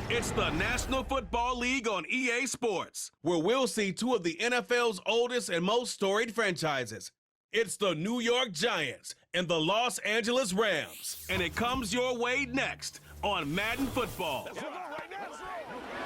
It's the National Football League on EA Sports, where we'll see two of the NFL's oldest and most storied franchises. It's the New York Giants and the Los Angeles Rams. And it comes your way next on Madden Football.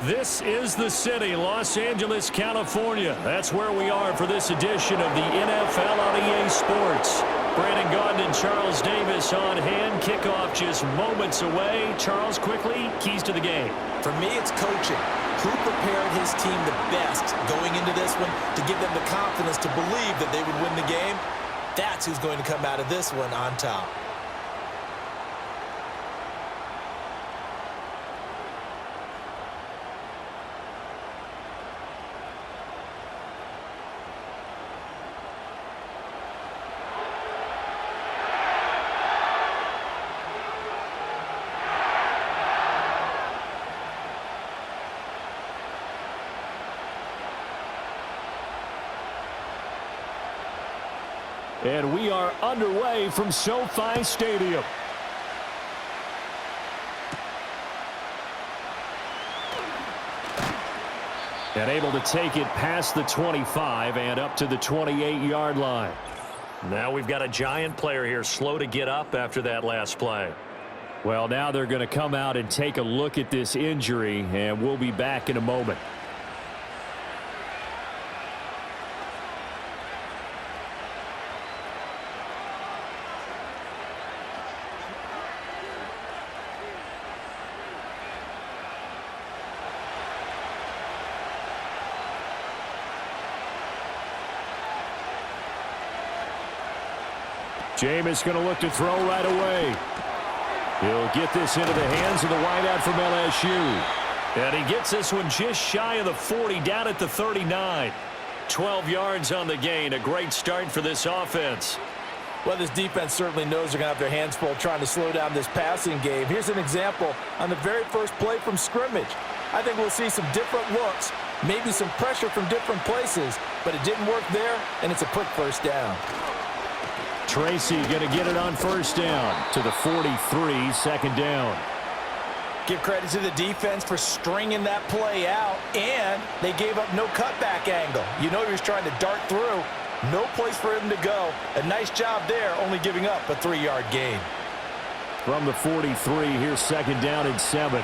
This is the city, Los Angeles, California. That's where we are for this edition of the NFL on EA Sports. Brandon Gaudin and Charles Davis on hand. Kickoff just moments away. Charles, quickly, keys to the game. For me, it's coaching. Who prepared his team the best going into this one to give them the confidence to believe that they would win the game? That's who's going to come out of this one on top. And we are underway from SoFi Stadium. And able to take it past the 25 and up to the 28-yard line. Now we've got a Giant player here slow to get up after that last play. Well, now they're going to come out and take a look at this injury, and we'll be back in a moment. Jameis going to look to throw right away. He'll get this into the hands of the wideout from LSU. And he gets this one just shy of the 40, down at the 39. 12 yards on the gain. A great start for this offense. Well, this defense certainly knows they're going to have their hands full trying to slow down this passing game. Here's an example on the very first play from scrimmage. I think we'll see some different looks, maybe some pressure from different places, but it didn't work there, and it's a quick first down. Tracy going to get it on first down to the 43, second down. Give credit to the defense for stringing that play out, and they gave up no cutback angle. You know he was trying to dart through. No place for him to go. A nice job there, only giving up a 3-yard gain. From the 43, here's second down and 7.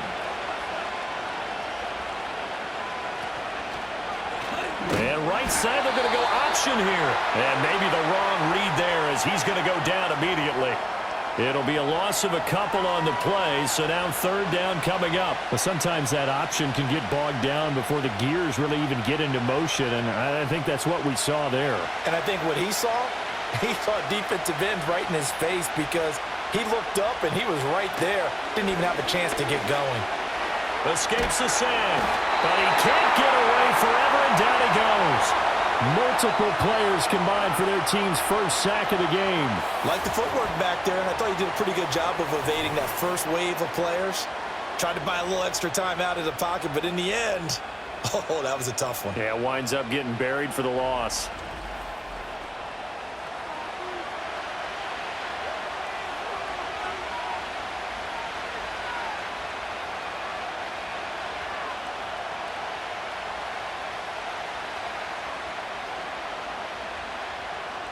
And right side, they're going to go option here. And maybe the wrong read there as he's going to go down immediately. It'll be a loss of a couple on the play, so now third down coming up. But sometimes that option can get bogged down before the gears really even get into motion, and I think that's what we saw there. And I think what he saw defensive end right in his face because he looked up and he was right there. Didn't even have a chance to get going. Escapes the sand, but he can't get away forever, and down he goes. Multiple players combined for their team's first sack of the game. Like the footwork back there, and I thought he did a pretty good job of evading that first wave of players. Tried to buy a little extra time out of the pocket, but in the end, oh, that was a tough one. Yeah, winds up getting buried for the loss.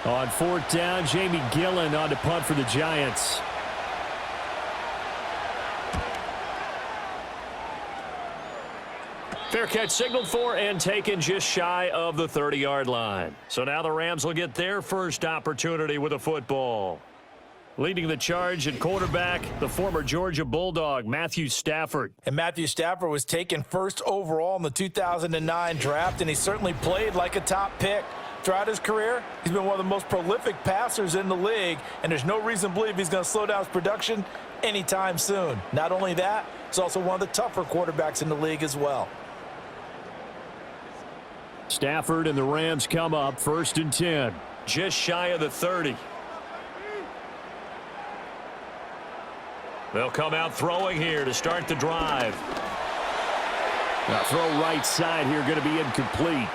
On fourth down, Jamie Gillen on to punt for the Giants. Fair catch signaled for and taken just shy of the 30-yard line. So now the Rams will get their first opportunity with a football. Leading the charge at quarterback, the former Georgia Bulldog, Matthew Stafford. And Matthew Stafford was taken first overall in the 2009 draft, and he certainly played like a top pick. Throughout his career, he's been one of the most prolific passers in the league, and there's no reason to believe he's going to slow down his production anytime soon. Not only that, he's also one of the tougher quarterbacks in the league as well. Stafford and the Rams come up first and 10. Just shy of the 30. They'll come out throwing here to start the drive. Now throw right side here, going to be incomplete.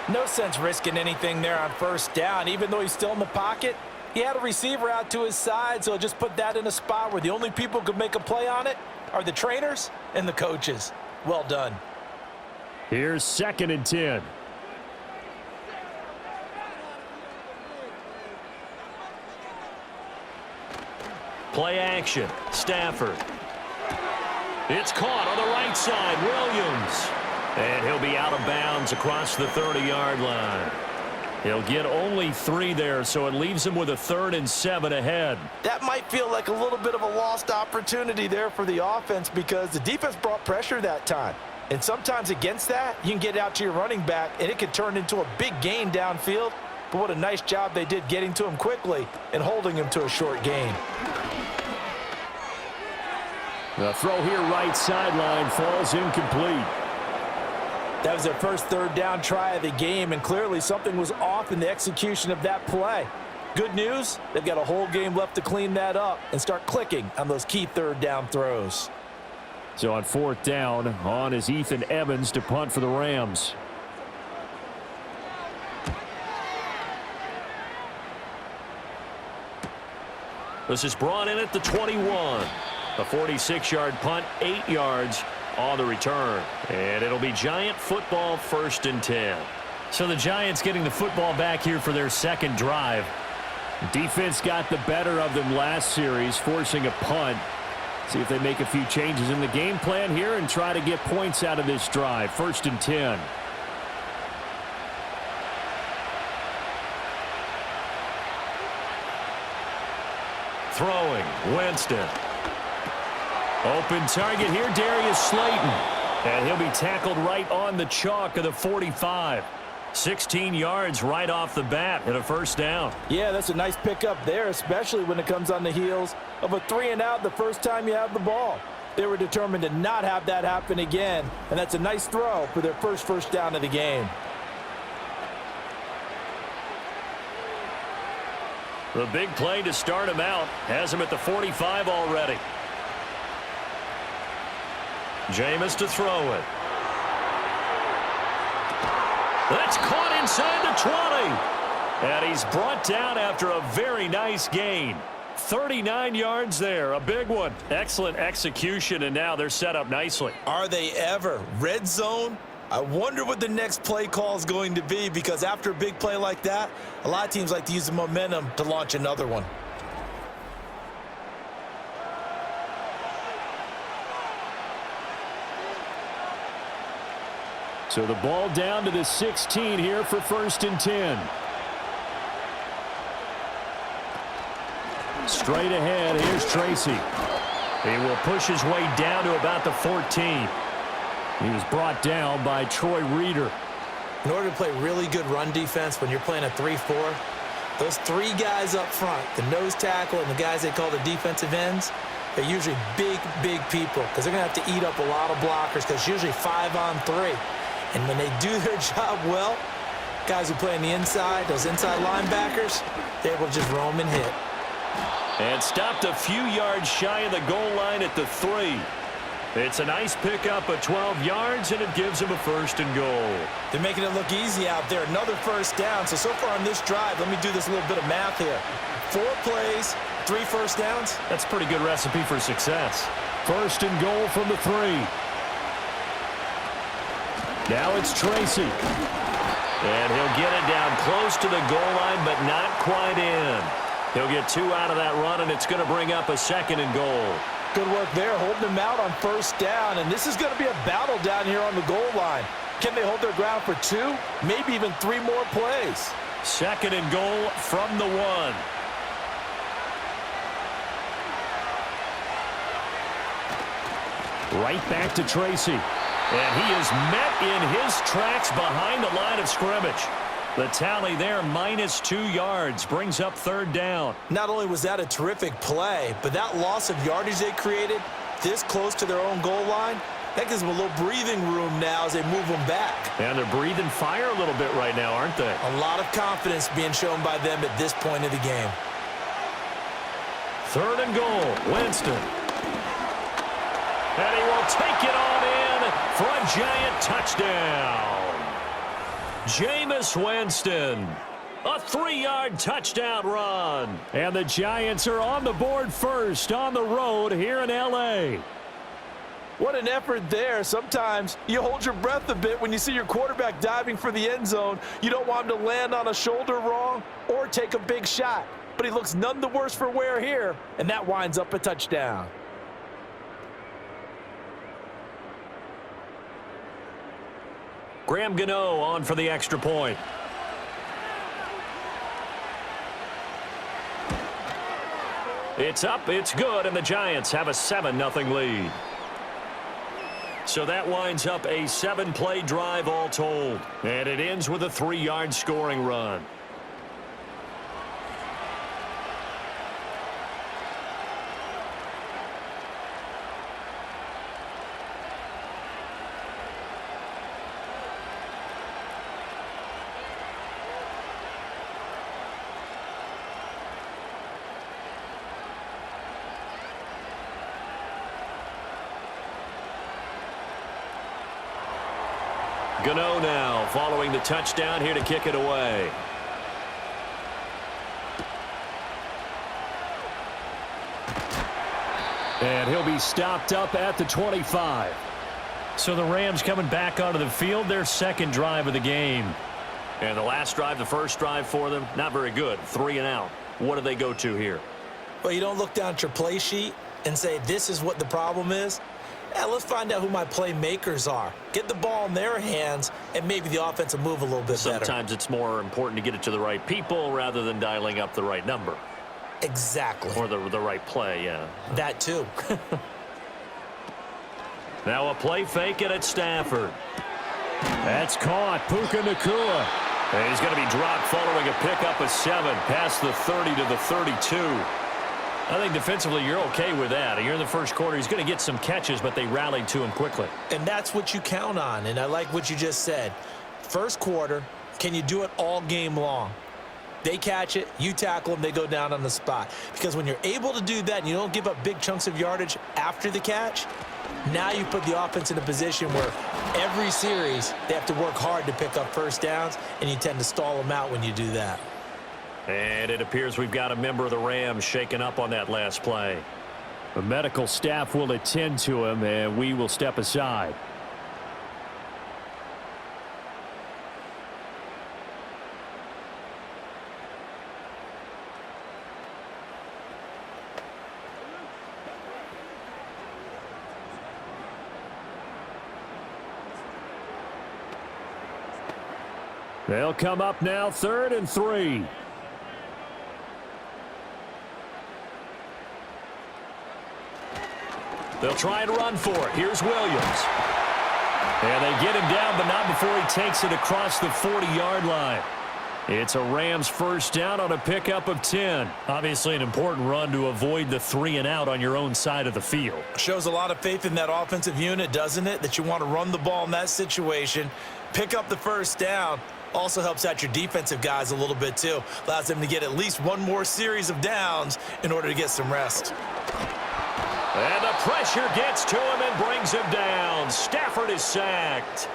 No sense risking anything there on first down. Even though he's still in the pocket, he had a receiver out to his side, so just put that in a spot where the only people who could make a play on it are the trainers and the coaches. Well done. Here's 2nd and 10. Play action. Stafford. It's caught on the right side. Williams. And he'll be out of bounds across the 30-yard line. He'll get only 3 there, so it leaves him with a 3rd and 7 ahead. That might feel like a little bit of a lost opportunity there for the offense because the defense brought pressure that time. And sometimes against that, you can get out to your running back, and it can turn into a big gain downfield. But what a nice job they did getting to him quickly and holding him to a short gain. The throw here right sideline falls incomplete. That was their first 3rd down try of the game, and clearly something was off in the execution of that play. Good news, they've got a whole game left to clean that up and start clicking on those key 3rd down throws. So on 4th down, on is Ethan Evans to punt for the Rams. This is brought in at the 21. A 46-yard punt, 8 yards on the return. And it'll be Giant football, 1st and 10. So the Giants getting the football back here for their 2nd drive. Defense got the better of them last series, forcing a punt. See if they make a few changes in the game plan here and try to get points out of this drive. 1st and 10. Throwing, Winston. Open target here, Darius Slayton. And he'll be tackled right on the chalk of the 45. 16 yards right off the bat and a 1st down. Yeah, that's a nice pickup there, especially when it comes on the heels of a 3-and-out the first time you have the ball. They were determined to not have that happen again, and that's a nice throw for their first down of the game. The big play to start him out has him at the 45 already. Jameis to throw it. That's caught inside the 20. And he's brought down after a very nice gain. 39 yards there, a big one. Excellent execution, and now they're set up nicely. Are they ever? Red zone? I wonder what the next play call is going to be, because after a big play like that, a lot of teams like to use the momentum to launch another one. So the ball down to the 16 here for 1st and 10. Straight ahead, here's Tracy. He will push his way down to about the 14. He was brought down by Troy Reeder. In order to play really good run defense when you're playing a 3-4, those 3 guys up front, the nose tackle and the guys they call the defensive ends, they're usually big people because they're going to have to eat up a lot of blockers because it's usually 5-on-3. And when they do their job well, guys who play on the inside, those inside linebackers, they're able to just roam and hit. And stopped a few yards shy of the goal line at the 3. It's a nice pickup of 12 yards, and it gives him a 1st and goal. They're making it look easy out there. Another 1st down. So far on this drive, let me do this little bit of math here. 4 plays, 3 1st downs. That's a pretty good recipe for success. 1st and goal from the 3. Now it's Tracy. And he'll get it down close to the goal line, but not quite in. He'll get 2 out of that run, and it's going to bring up a 2nd and goal. Good work there, holding them out on 1st down, and this is going to be a battle down here on the goal line. Can they hold their ground for 2, maybe even 3 more plays? 2nd and goal from the 1. Right back to Tracy. And he is met in his tracks behind the line of scrimmage. The tally there, -2 yards, brings up 3rd down. Not only was that a terrific play, but that loss of yardage they created this close to their own goal line, that gives them a little breathing room now as they move them back. And they're breathing fire a little bit right now, aren't they? A lot of confidence being shown by them at this point of the game. 3rd and goal, Winston. And he will take it on in for a Giant touchdown. Jameis Winston, a 3-yard touchdown run. And the Giants are on the board first on the road here in L.A. What an effort there. Sometimes you hold your breath a bit when you see your quarterback diving for the end zone. You don't want him to land on a shoulder wrong or take a big shot. But he looks none the worse for wear here, and that winds up a touchdown. Graham Gano on for the extra point. It's up, it's good, and the Giants have a 7-0 lead. So that winds up a 7-play drive all told. And it ends with a 3-yard scoring run. Gano now following the touchdown here to kick it away. And he'll be stopped up at the 25. So the Rams coming back onto the field, their second drive of the game. And the last drive, the first drive for them, not very good. 3 and out. What do they go to here? Well, you don't look down at your play sheet and say, this is what the problem is. Yeah, let's find out who my playmakers are. Get the ball in their hands, and maybe the offense will move a little bit better. Sometimes it's more important to get it to the right people rather than dialing up the right number. Exactly. Or the right play, yeah. That too. Now a play fake it at Stafford. That's caught. Puka Nacua. And he's going to be dropped following a pickup of 7 past the 30 to the 32. I think defensively you're okay with that. You're in the first quarter. He's going to get some catches, but they rallied to him quickly. And that's what you count on, and I like what you just said. First quarter, can you do it all game long? They catch it, you tackle them, they go down on the spot. Because when you're able to do that and you don't give up big chunks of yardage after the catch, now you put the offense in a position where every series they have to work hard to pick up first downs, and you tend to stall them out when you do that. And it appears we've got a member of the Rams shaken up on that last play. The medical staff will attend to him, and we will step aside. They'll come up now 3rd and 3. They'll try and run for it. Here's Williams. And they get him down, but not before he takes it across the 40-yard line. It's a Rams first down on a pickup of 10. Obviously an important run to avoid the 3 and out on your own side of the field. Shows a lot of faith in that offensive unit, doesn't it? That you want to run the ball in that situation, pick up the first down. Also helps out your defensive guys a little bit too. Allows them to get at least one more series of downs in order to get some rest. And the pressure gets to him and brings him down. Stafford is sacked.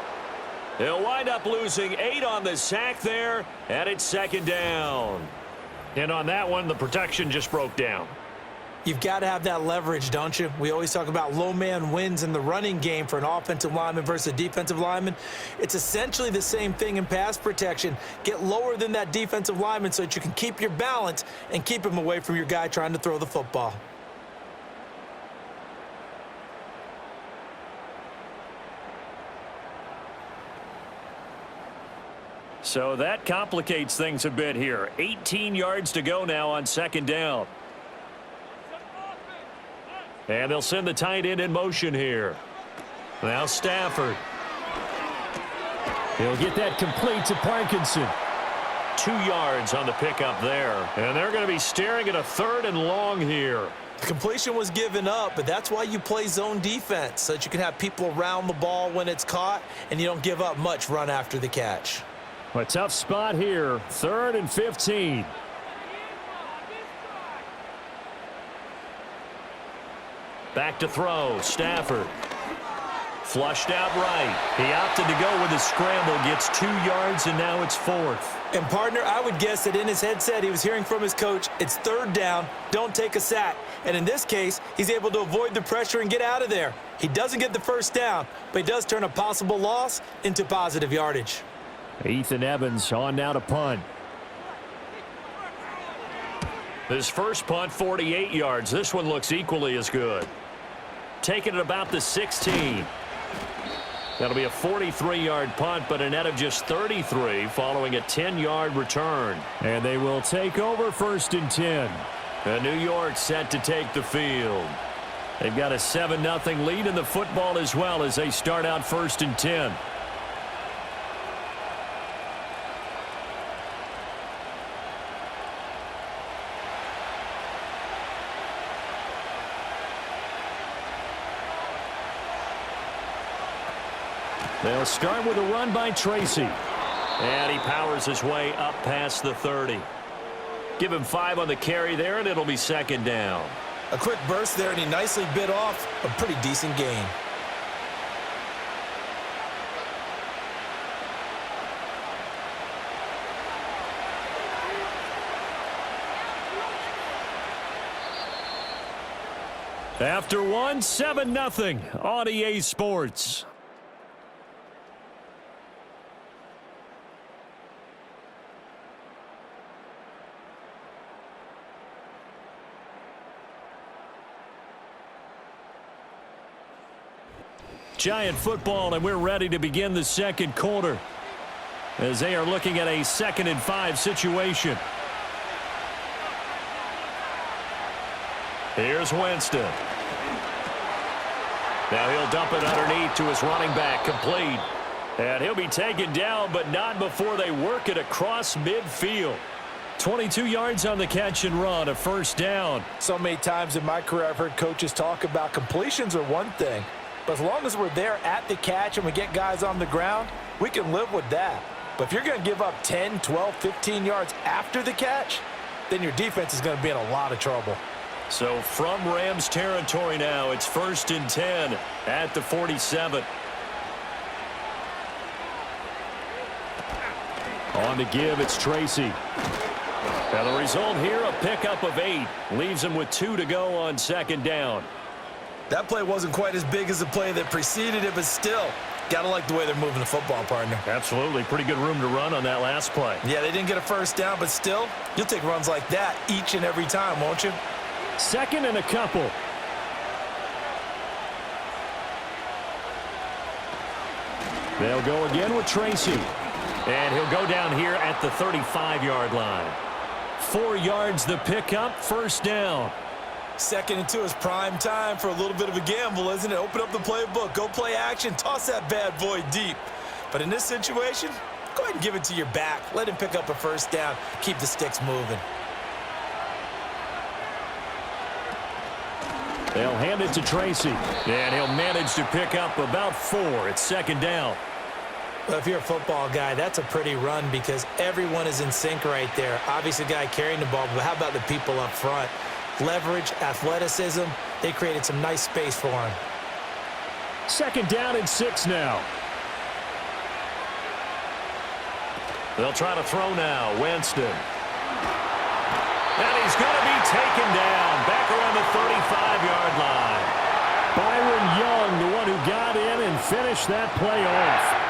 He'll wind up losing 8 on the sack there, and it's 2nd down. And on that one, the protection just broke down. You've got to have that leverage, don't you? We always talk about low man wins in the running game for an offensive lineman versus a defensive lineman. It's essentially the same thing in pass protection. Get lower than that defensive lineman so that you can keep your balance and keep him away from your guy trying to throw the football. So that complicates things a bit here. 18 yards to go now on 2nd down. And they'll send the tight end in motion here. Now Stafford. He'll get that complete to Parkinson. 2 yards on the pickup there. And they're going to be staring at a 3rd and long here. The completion was given up, but that's why you play zone defense, so that you can have people around the ball when it's caught, and you don't give up much run after the catch. A tough spot here. 3rd and 15. Back to throw. Stafford. Flushed out right. He opted to go with a scramble, gets 2 yards, and now it's 4th. And, partner, I would guess that in his headset he was hearing from his coach, it's 3rd down, don't take a sack. And in this case, he's able to avoid the pressure and get out of there. He doesn't get the 1st down, but he does turn a possible loss into positive yardage. Ethan Evans on now to punt. His first punt, 48 yards. This one looks equally as good. Taking it about the 16. That'll be a 43-yard punt, but a net of just 33 following a 10-yard return. And they will take over 1st and 10. And New York set to take the field. They've got a 7-0 lead in the football as well as they start out 1st and 10. They'll start with a run by Tracy. And he powers his way up past the 30. Give him 5 on the carry there, and it'll be 2nd down. A quick burst there, and he nicely bit off a pretty decent gain. After one, 7-0 on EA Sports. Giant football, and we're ready to begin the 2nd quarter as they are looking at a 2nd and 5 situation. Here's Winston. Now he'll dump it underneath to his running back, complete. And he'll be taken down, but not before they work it across midfield. 22 yards on the catch and run, a 1st down. So many times in my career I've heard coaches talk about completions are one thing, but as long as we're there at the catch and we get guys on the ground, we can live with that. But if you're going to give up 10, 12, 15 yards after the catch, then your defense is going to be in a lot of trouble. So from Rams territory now, it's 1st and 10 at the 47. On the give, it's Tracy. And the result here, a pickup of 8. Leaves him with 2 to go on 2nd down. That play wasn't quite as big as the play that preceded it, but still, got to like the way they're moving the football, partner. Absolutely. Pretty good room to run on that last play. Yeah, they didn't get a 1st down, but still, you'll take runs like that each and every time, won't you? 2nd and a couple. They'll go again with Tracy. And he'll go down here at the 35-yard line. 4 yards the pickup, 1st down. 2nd and 2 is prime time for a little bit of a gamble, isn't it? Open up the playbook, go play action, toss that bad boy deep. But in this situation, go ahead and give it to your back. Let him pick up a 1st down, keep the sticks moving. They'll hand it to Tracy, and he'll manage to pick up about 4. It's 2nd down. Well, if you're a football guy, that's a pretty run because everyone is in sync right there. Obviously, the guy carrying the ball, but how about the people up front? Leverage, athleticism, they created some nice space for him. 2nd down and 6 now. They'll try to throw now. Winston. And he's going to be taken down back around the 35-yard line. Byron Young, the one who got in and finished that play off.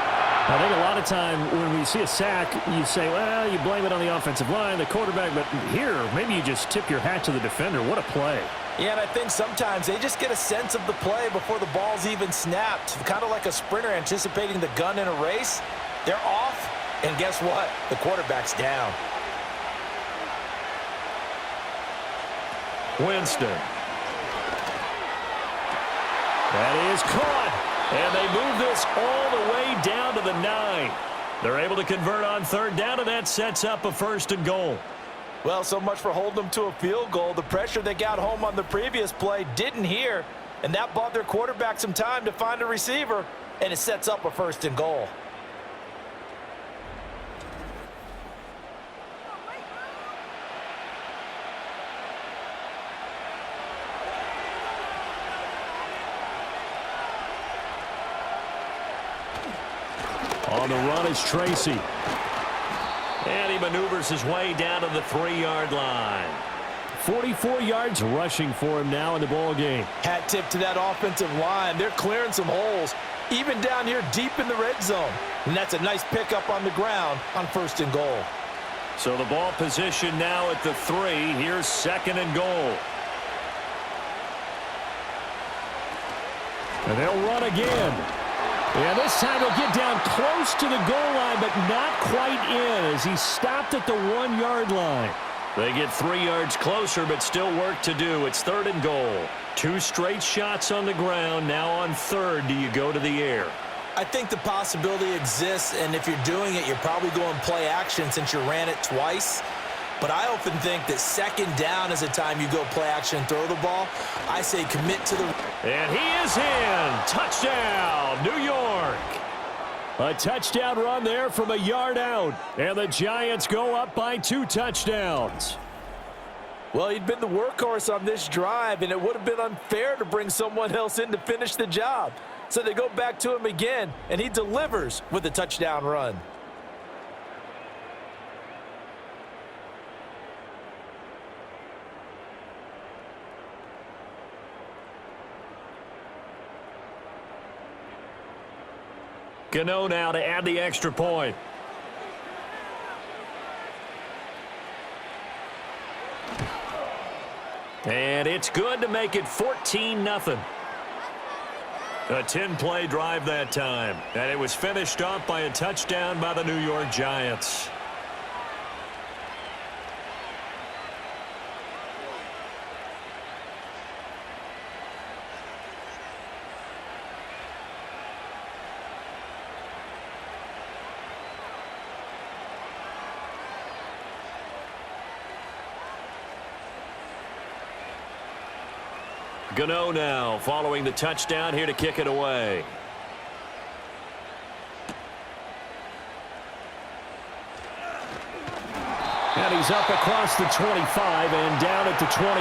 I think a lot of time when we see a sack, you say, well, you blame it on the offensive line, the quarterback, but here, maybe you just tip your hat to the defender. What a play. Yeah, and I think sometimes they just get a sense of the play before the ball's even snapped. Kind of like a sprinter anticipating the gun in a race. They're off, and guess what? The quarterback's down. Winston. That is caught. And they move this all the way down to the 9. They're able to convert on 3rd down, and that sets up a 1st and goal. Well, so much for holding them to a field goal. The pressure they got home on the previous play didn't hear, and that bought their quarterback some time to find a receiver, and it sets up a 1st and goal. On the run is Tracy. And he maneuvers his way down to the 3-yard line. 44 yards rushing for him now in the ball game. Hat tip to that offensive line. They're clearing some holes, even down here deep in the red zone. And that's a nice pickup on the ground on 1st and goal. So the ball position now at the 3. Here's 2nd and goal. And they'll run again. And this time he'll get down close to the goal line, but not quite in as he stopped at the 1-yard line. They get 3 yards closer, but still work to do. It's 3rd and goal. 2 straight shots on the ground. Now on 3rd, do you go to the air? I think the possibility exists, and if you're doing it, you're probably going play action since you ran it twice. But I often think that 2nd down is the time you go play action and throw the ball. I say commit to the... And he is in. Touchdown, New York. A touchdown run there from a yard out. And the Giants go up by 2 touchdowns. Well, he'd been the workhorse on this drive, and it would have been unfair to bring someone else in to finish the job. So they go back to him again, and he delivers with a touchdown run. Gano now to add the extra point. And it's good to make it 14-0. A 10-play drive that time. And it was finished off by a touchdown by the New York Giants. Gano now following the touchdown here to kick it away. And he's up across the 25 and down at the 28.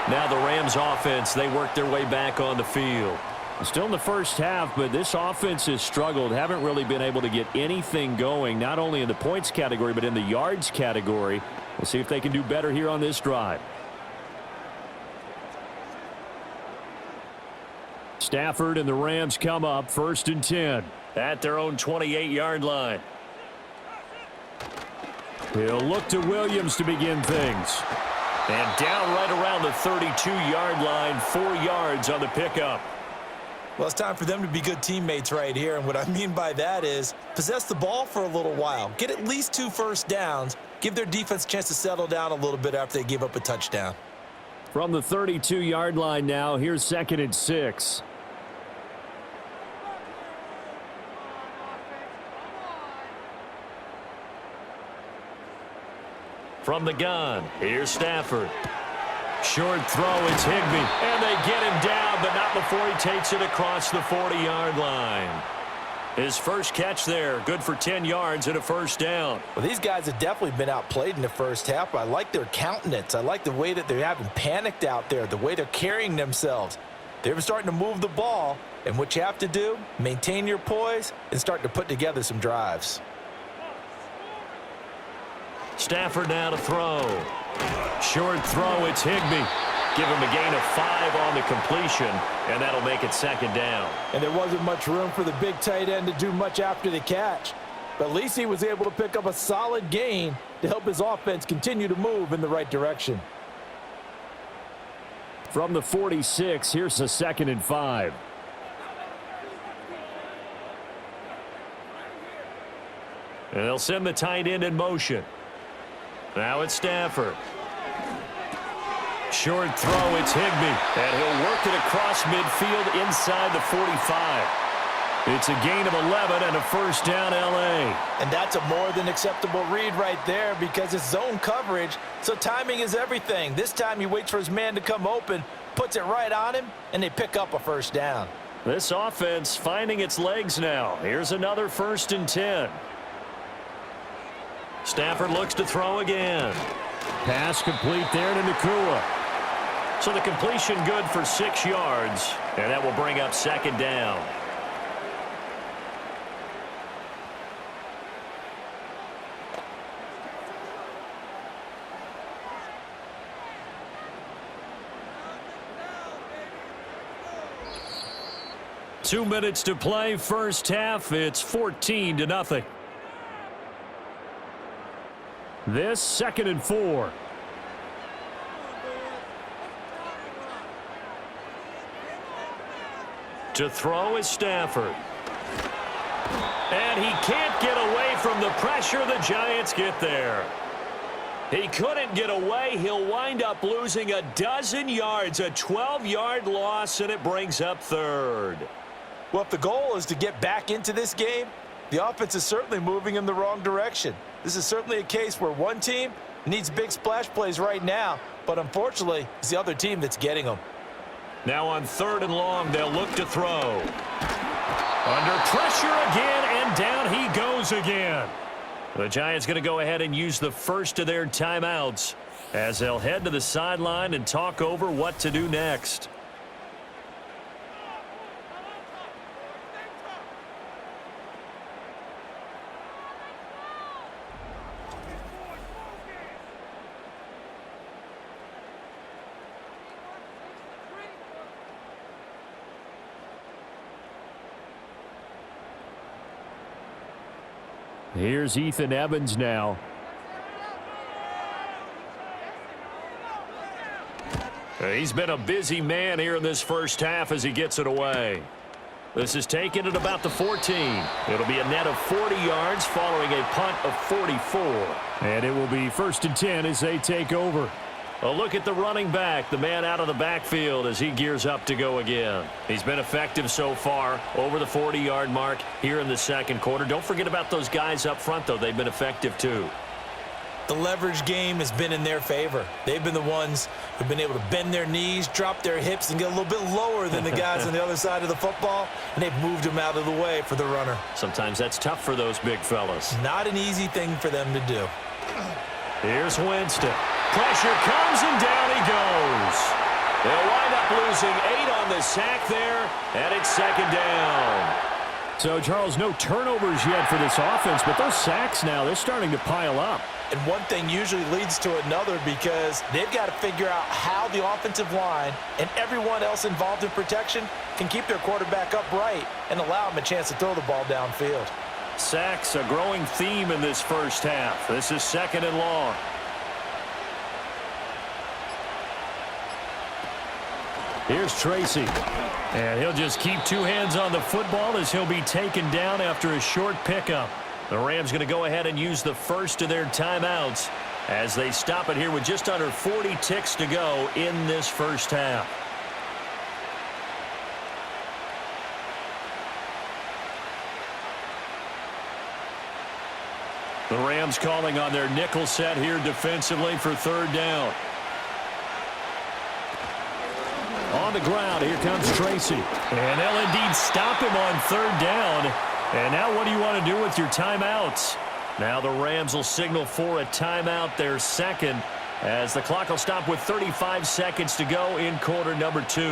Now the Rams offense, they work their way back on the field. Still in the first half, but this offense has struggled. Haven't really been able to get anything going, not only in the points category, but in the yards category. We'll see if they can do better here on this drive. Stafford and the Rams come up 1st and 10 at their own 28-yard line. He'll look to Williams to begin things. And down right around the 32-yard line, 4 yards on the pickup. Well, it's time for them to be good teammates right here, and what I mean by that is possess the ball for a little while. Get at least 2 first downs. Give their defense a chance to settle down a little bit after they give up a touchdown. From the 32-yard line now, here's 2nd and 6. From the gun, here's Stafford. Short throw, it's Higbee. And they get him down, but not before he takes it across the 40-yard line. His first catch there, good for 10 yards and a first down. Well, these guys have definitely been outplayed in the first half. I like their countenance. I like the way that they haven't panicked out there, the way they're carrying themselves. They're starting to move the ball, and what you have to do, maintain your poise and start to put together some drives. Stafford now to throw. Short throw, it's Higbee. Give him a gain of 5 on the completion, and that'll make it 2nd down. And there wasn't much room for the big tight end to do much after the catch. But at least he was able to pick up a solid gain to help his offense continue to move in the right direction. From the 46, here's a 2nd and 5. And they'll send the tight end in motion. Now it's Stafford. Short throw, it's Higbee. And he'll work it across midfield inside the 45. It's a gain of 11 and a first down, L.A. And that's a more than acceptable read right there because it's zone coverage, so timing is everything. This time he waits for his man to come open, puts it right on him, and they pick up a first down. This offense finding its legs now. Here's another 1st and 10. Stafford looks to throw again. Pass complete there to Nakua. So the completion good for 6 yards, and that will bring up 2nd down. 2 minutes to play, first half. It's 14-0. This 2nd and 4. To throw is Stafford. And he can't get away from the pressure. The Giants get there. He couldn't get away. He'll wind up losing a dozen yards, a 12-yard loss, and it brings up 3rd. Well, if the goal is to get back into this game, the offense is certainly moving in the wrong direction. This is certainly a case where one team needs big splash plays right now, but unfortunately, it's the other team that's getting them. Now on 3rd and long, they'll look to throw. Under pressure again, and down he goes again. The Giants going to go ahead and use the first of their timeouts as they'll head to the sideline and talk over what to do next. Here's Ethan Evans now. He's been a busy man here in this first half as he gets it away. This is taken at about the 14. It'll be a net of 40 yards following a punt of 44. And it will be 1st and 10 as they take over. A look at the running back, the man out of the backfield as he gears up to go again. He's been effective so far over the 40-yard mark here in the 2nd quarter. Don't forget about those guys up front, though. They've been effective, too. The leverage game has been in their favor. They've been the ones who've been able to bend their knees, drop their hips, and get a little bit lower than the guys on the other side of the football, and they've moved them out of the way for the runner. Sometimes that's tough for those big fellas. Not an easy thing for them to do. Here's Winston. Pressure comes, and down he goes. They'll wind up losing 8 on the sack there, and it's 2nd down. So, Charles, no turnovers yet for this offense, but those sacks now, they're starting to pile up. And one thing usually leads to another because they've got to figure out how the offensive line and everyone else involved in protection can keep their quarterback upright and allow him a chance to throw the ball downfield. Sacks, a growing theme in this first half. This is 2nd and long. Here's Tracy. And he'll just keep 2 hands on the football as he'll be taken down after a short pickup. The Rams going to go ahead and use the first of their timeouts as they stop it here with just under 40 ticks to go in this first half. The Rams calling on their nickel set here defensively for 3rd down. On the ground, here comes Tracy. And they'll indeed stop him on 3rd down. And now what do you want to do with your timeouts? Now the Rams will signal for a timeout, their 2nd, as the clock will stop with 35 seconds to go in quarter number 2.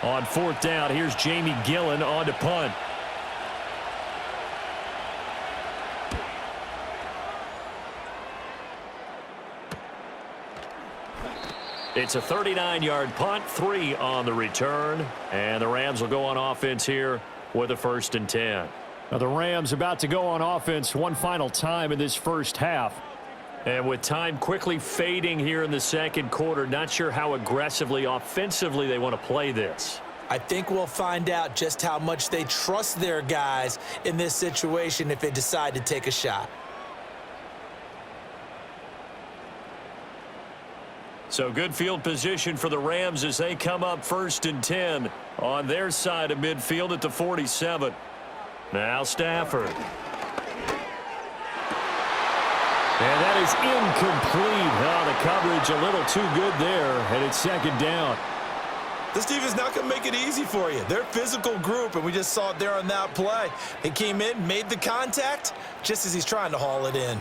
On 4th down, here's Jamie Gillen on to punt. It's a 39-yard punt, 3 on the return, and the Rams will go on offense here with a 1st and 10. Now the Rams about to go on offense one final time in this first half. And with time quickly fading here in the 2nd quarter, not sure how aggressively, offensively they want to play this. I think we'll find out just how much they trust their guys in this situation if they decide to take a shot. So good field position for the Rams as they come up 1st and 10 on their side of midfield at the 47. Now Stafford. And that is incomplete. Oh, the coverage a little too good there, and it's 2nd down. This defense is not going to make it easy for you. They're a physical group, and we just saw it there on that play. They came in, made the contact, just as he's trying to haul it in.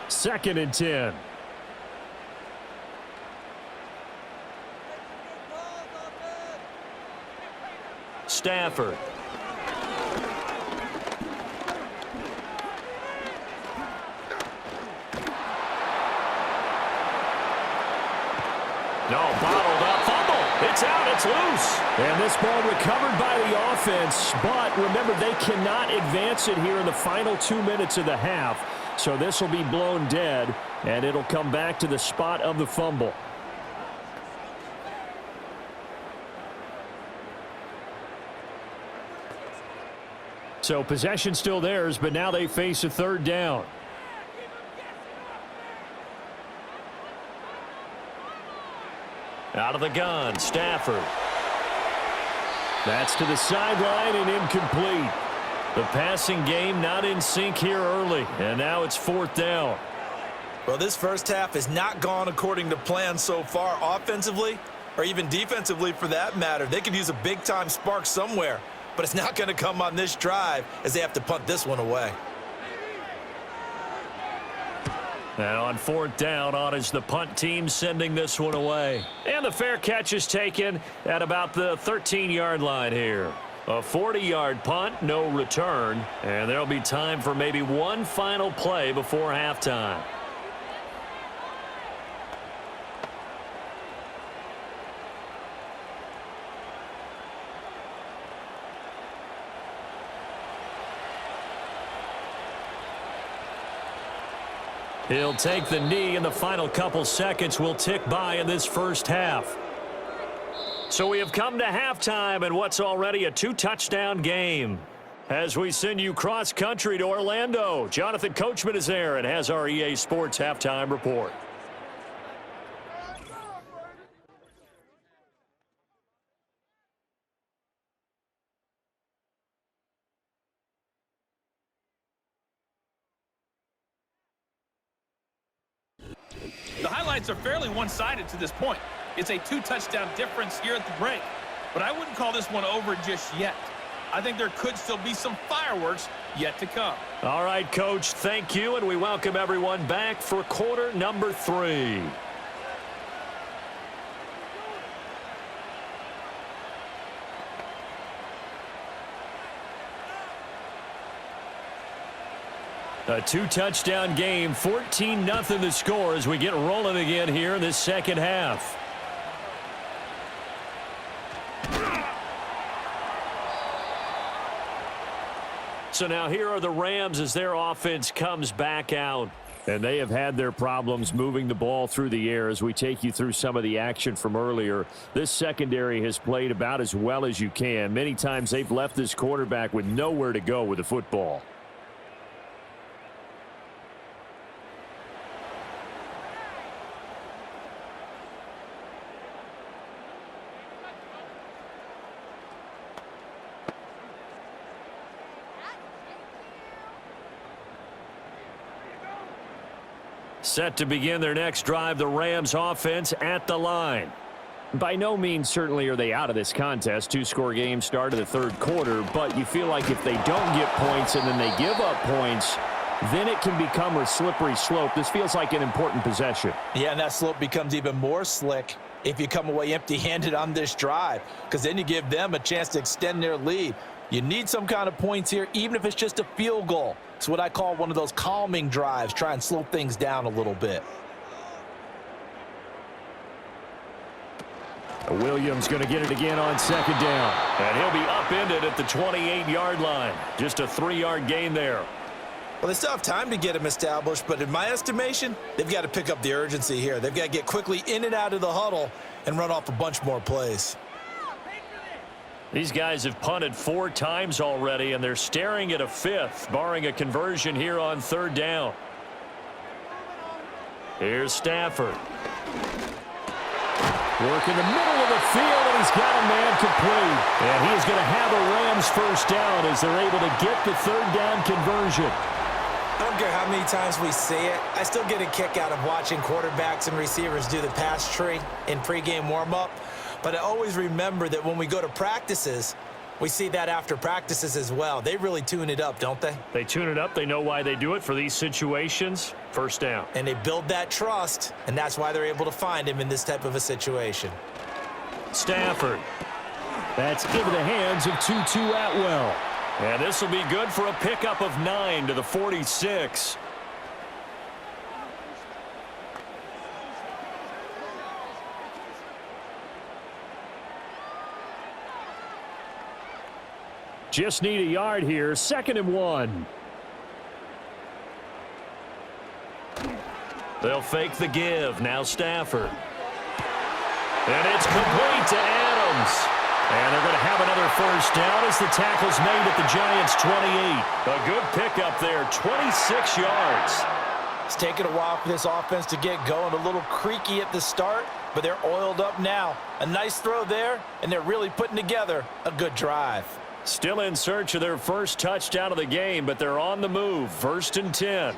2nd and 10. Stafford. No, bottled up. Fumble. It's out. It's loose. And this ball recovered by the offense. But remember, they cannot advance it here in the final 2 minutes of the half. So this will be blown dead, and it'll come back to the spot of the fumble. So possession still theirs, but now they face a third down. Out of the gun, Stafford. That's to the sideline and incomplete. The passing game not in sync here early, and now it's fourth down. Well, this first half has not gone according to plan so far offensively, or even defensively for that matter. They could use a big-time spark somewhere, but it's not going to come on this drive as they have to punt this one away. And on fourth down, on is the punt team sending this one away. And the fair catch is taken at about the 13-yard line here. A 40-yard punt, no return, and there'll be time for maybe one final play before halftime. He'll take the knee, and the final couple seconds will tick by in this first half. So we have come to halftime in what's already a two-touchdown game. As we send you cross-country to Orlando, Jonathan Coachman is there and has our EA Sports halftime report. The highlights are fairly one-sided to this point. It's a two-touchdown difference here at the break. But I wouldn't call this one over just yet. I think there could still be some fireworks yet to come. All right, Coach, thank you, and we welcome everyone back for quarter number 3. A two-touchdown game, 14-0 the score as we get rolling again here in this second half. So now here are the Rams as their offense comes back out. And they have had their problems moving the ball through the air as we take you through some of the action from earlier. This secondary has played about as well as you can. Many times they've left this quarterback with nowhere to go with the football. Set to begin their next drive, the Rams offense at the line. By no means certainly are they out of this contest. Two-score game start of the third quarter, but you feel like if they don't get points and then they give up points, then it can become a slippery slope. This feels like an important possession. Yeah, and that slope becomes even more slick if you come away empty-handed on this drive, because then you give them a chance to extend their lead. You need some kind of points here, even if it's just a field goal. It's what I call one of those calming drives. Try and slow things down a little bit. Williams going to get it again on second down. And he'll be upended at the 28-yard line. Just a 3-yard gain there. Well, they still have time to get him established, but in my estimation, they've got to pick up the urgency here. They've got to get quickly in and out of the huddle and run off a bunch more plays. These guys have punted 4 times already, and they're staring at a 5th, barring a conversion here on third down. Here's Stafford. Work in the middle of the field, and he's got a man complete. And he is going to have a Rams first down as they're able to get the third down conversion. I don't care how many times we see it. I still get a kick out of watching quarterbacks and receivers do the pass tree in pregame warm-up. But I always remember that when we go to practices, we see that after practices as well. They really tune it up, don't they? They tune it up. They know why they do it for these situations. First down. And they build that trust, and that's why they're able to find him in this type of a situation. Stafford. That's into the hands of Tutu Atwell. And this will be good for a pickup of 9 to the 46. Just need a yard here. 2nd and 1. They'll fake the give. Now Stafford. And it's complete to Adams. And they're going to have another first down as the tackle's made at the Giants' 28. A good pickup there, 26 yards. It's taken a while for this offense to get going. A little creaky at the start, but they're oiled up now. A nice throw there, and they're really putting together a good drive. Still in search of their first touchdown of the game, but they're on the move. 1st and 10.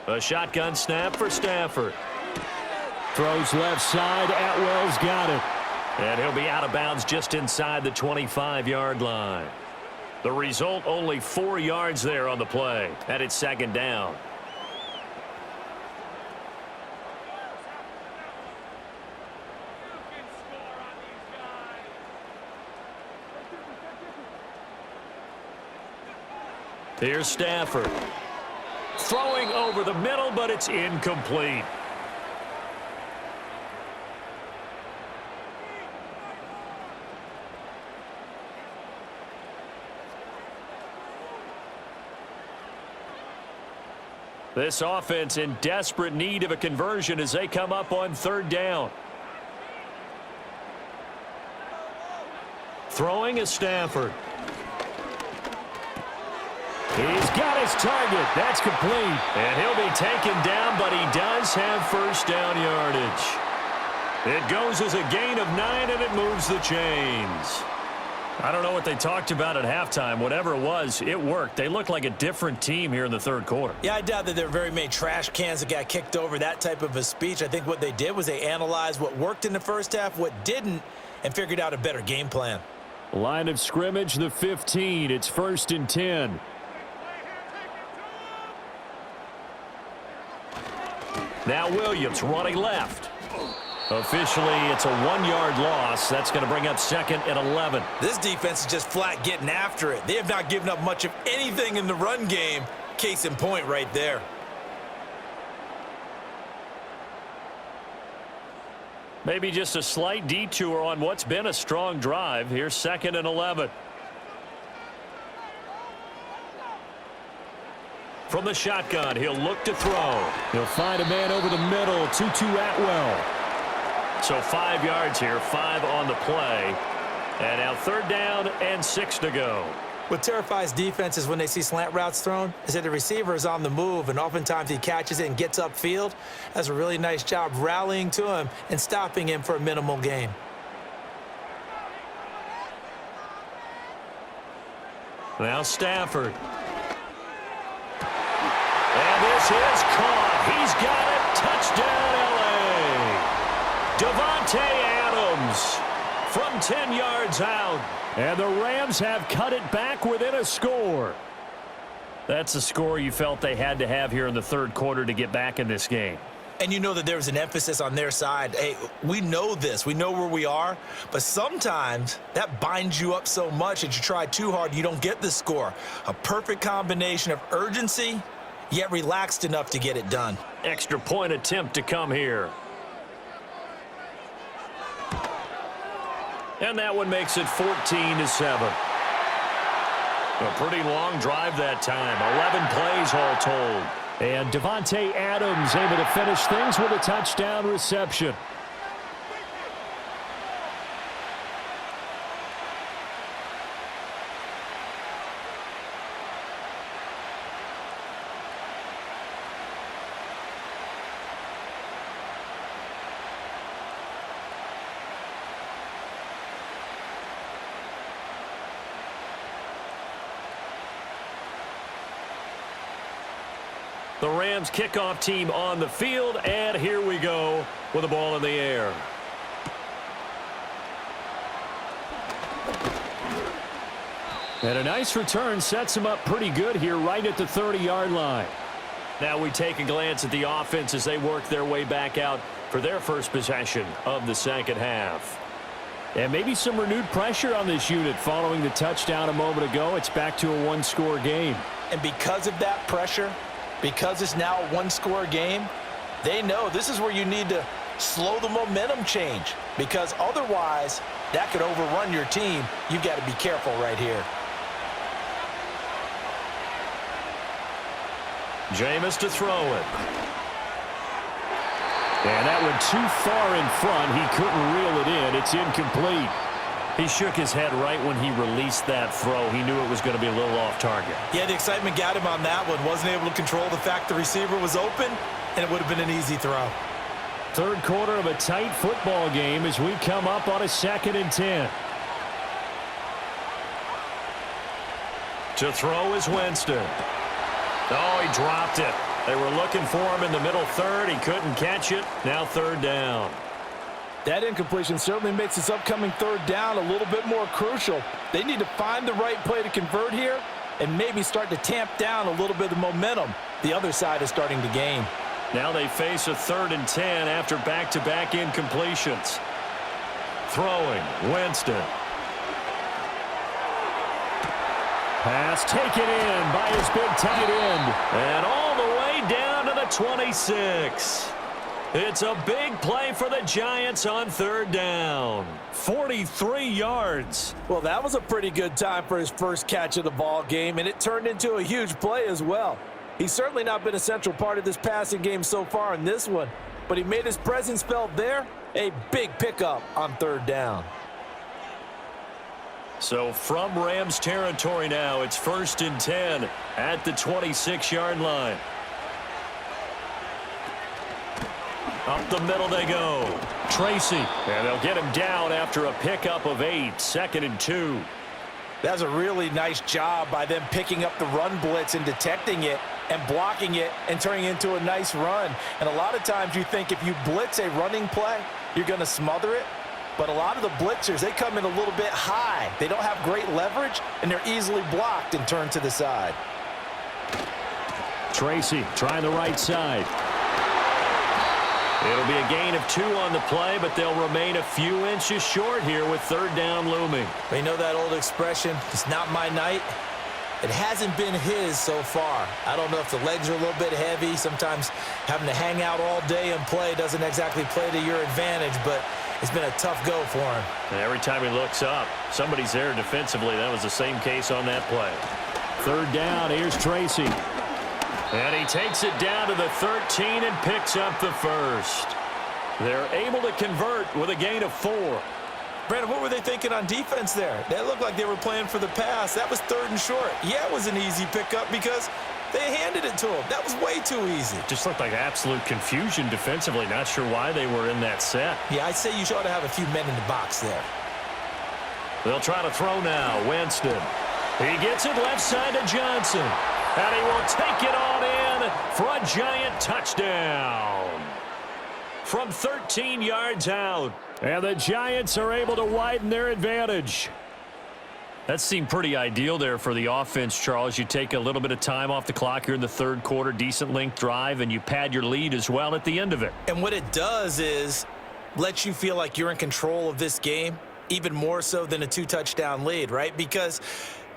A shotgun snap for Stafford. Throws left side. Atwell's got it. And he'll be out of bounds just inside the 25-yard line. The result, only 4 yards there on the play. And it's 2nd down. Here's Stafford. Throwing over the middle, but it's incomplete. This offense in desperate need of a conversion as they come up on 3rd down. Throwing is Stafford. He's got his target. That's complete. And he'll be taken down, but he does have first down yardage. It goes as a gain of 9, and it moves the chains. I don't know what they talked about at halftime. Whatever it was, it worked. They look like a different team here in the 3rd quarter. Yeah, I doubt that there were very many trash cans that got kicked over, that type of a speech. I think what they did was they analyzed what worked in the first half, what didn't, and figured out a better game plan. Line of scrimmage, the 15. It's 1st and 10. Now Williams running left. Officially, it's a 1-yard loss. That's going to bring up 2nd and 11. This defense is just flat getting after it. They have not given up much of anything in the run game. Case in point right there. Maybe just a slight detour on what's been a strong drive. Here's 2nd and 11. From the shotgun, he'll look to throw. He'll find a man over the middle. 2-2 Atwell. So 5 yards here, 5 on the play. And now 3rd down and 6 to go. What terrifies defenses when they see slant routes thrown is that the receiver is on the move, and oftentimes he catches it and gets upfield. Does a really nice job rallying to him and stopping him for a minimal gain. Now Stafford. And this is caught. He's got it. Touchdown, L.A. Davante Adams from 10 yards out. And the Rams have cut it back within a score. That's a score you felt they had to have here in the 3rd quarter to get back in this game. And you know that there was an emphasis on their side. Hey, we know this. We know where we are. But sometimes that binds you up so much that you try too hard, you don't get the score. A perfect combination of urgency, yet relaxed enough to get it done. Extra point attempt to come here. And that one makes it 14-7. A pretty long drive that time. 11 plays all told. And Davante Adams able to finish things with a touchdown reception. The Rams kickoff team on the field, and here we go with the ball in the air. And a nice return sets him up pretty good here right at the 30-yard line. Now we take a glance at the offense as they work their way back out for their first possession of the 2nd half. And maybe some renewed pressure on this unit following the touchdown a moment ago. It's back to a 1-score game. And because of that pressure, because it's now a 1-score game, they know this is where you need to slow the momentum change, because otherwise That could overrun your team. You've got to be careful right here. Jameis to throw it. And that went too far in front. He couldn't reel it in. It's incomplete. He shook his head right when he released that throw. He knew it was going to be a little off target. Yeah, the excitement got him on that one. Wasn't able to control the fact the receiver was open, and it would have been an easy throw. Third quarter of a tight football game as we come up on a 2nd and 10. To throw is Winston. Oh, he dropped it. They were looking for him in the middle third. He couldn't catch it. Now 3rd down. That incompletion certainly makes this upcoming 3rd down a little bit more crucial. They need to find the right play to convert here and maybe start to tamp down a little bit of momentum the other side is starting to gain. Now they face a 3rd and 10 after back-to-back incompletions. Throwing, Winston. Pass taken in by his big tight end. And all the way down to the 26. It's a big play for the Giants on 3rd down. 43 yards. Well, that was a pretty good time for his first catch of the ball game, and it turned into a huge play as well. He's certainly not been a central part of this passing game so far in this one, but he made his presence felt there. A big pickup on 3rd down. So from Rams territory now, it's 1st and 10 at the 26-yard line. Up the middle they go. Tracy. And they'll get him down after a pickup of 8. 2nd and 2. That's a really nice job by them picking up the run blitz and detecting it and blocking it and turning it into a nice run. And a lot of times you think if you blitz a running play, you're going to smother it. But a lot of the blitzers, they come in a little bit high. They don't have great leverage, and they're easily blocked and turned to the side. Tracy trying the right side. It'll be a gain of 2 on the play, but they'll remain a few inches short here with 3rd down looming. You know that old expression, it's not my night? It hasn't been his so far. I don't know if the legs are a little bit heavy. Sometimes having to hang out all day and play doesn't exactly play to your advantage, but it's been a tough go for him. And every time he looks up, somebody's there defensively. That was the same case on that play. 3rd down, here's Tracy. And he takes it down to the 13 and picks up the 1st. They're able to convert with a gain of 4. Brandon, what were they thinking on defense there? They looked like they were playing for the pass. That was 3rd and short. Yeah, it was an easy pickup because they handed it to him. That was way too easy. Just looked like absolute confusion defensively. Not sure why they were in that set. Yeah, I'd say you ought to have a few men in the box there. They'll try to throw now. Winston. He gets it left side to Johnson. And he will take it on in for a Giant touchdown. From 13 yards out. And the Giants are able to widen their advantage. That seemed pretty ideal there for the offense, Charles. You take a little bit of time off the clock here in the 3rd quarter, decent length drive, and you pad your lead as well at the end of it. And what it does is let you feel like you're in control of this game, even more so than a 2-touchdown lead, right? Because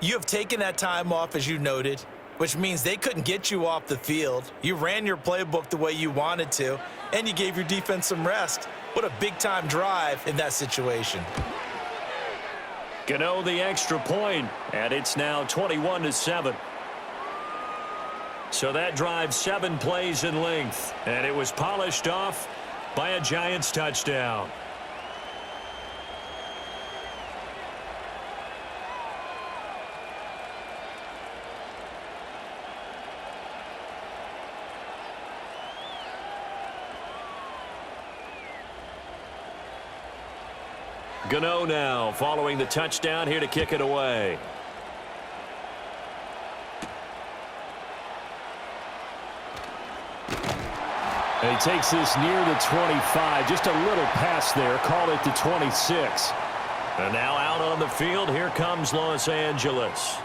you have taken that time off, as you noted, which means they couldn't get you off the field. You ran your playbook the way you wanted to, and you gave your defense some rest. What a big-time drive in that situation. Gano the extra point, and it's now 21-7. So that drive 7 plays in length, and it was polished off by a Giants touchdown. Gano now following the touchdown here to kick it away. And he takes this near the 25. Just a little pass there. Call it the 26. And now out on the field, here comes Los Angeles.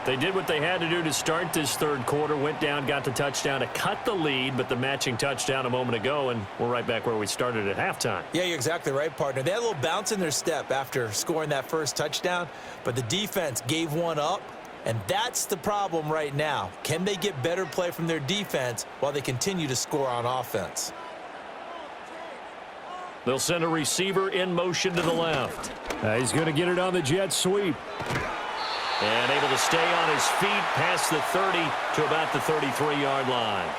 They did what they had to do to start this 3rd quarter. Went down, got the touchdown to cut the lead, but the matching touchdown a moment ago, and we're right back where we started at halftime. Yeah, you're exactly right, partner. They had a little bounce in their step after scoring that first touchdown, but the defense gave one up, and that's the problem right now. Can they get better play from their defense while they continue to score on offense? They'll send a receiver in motion to the left. He's going to get it on the jet sweep. And able to stay on his feet past the 30 to about the 33-yard line.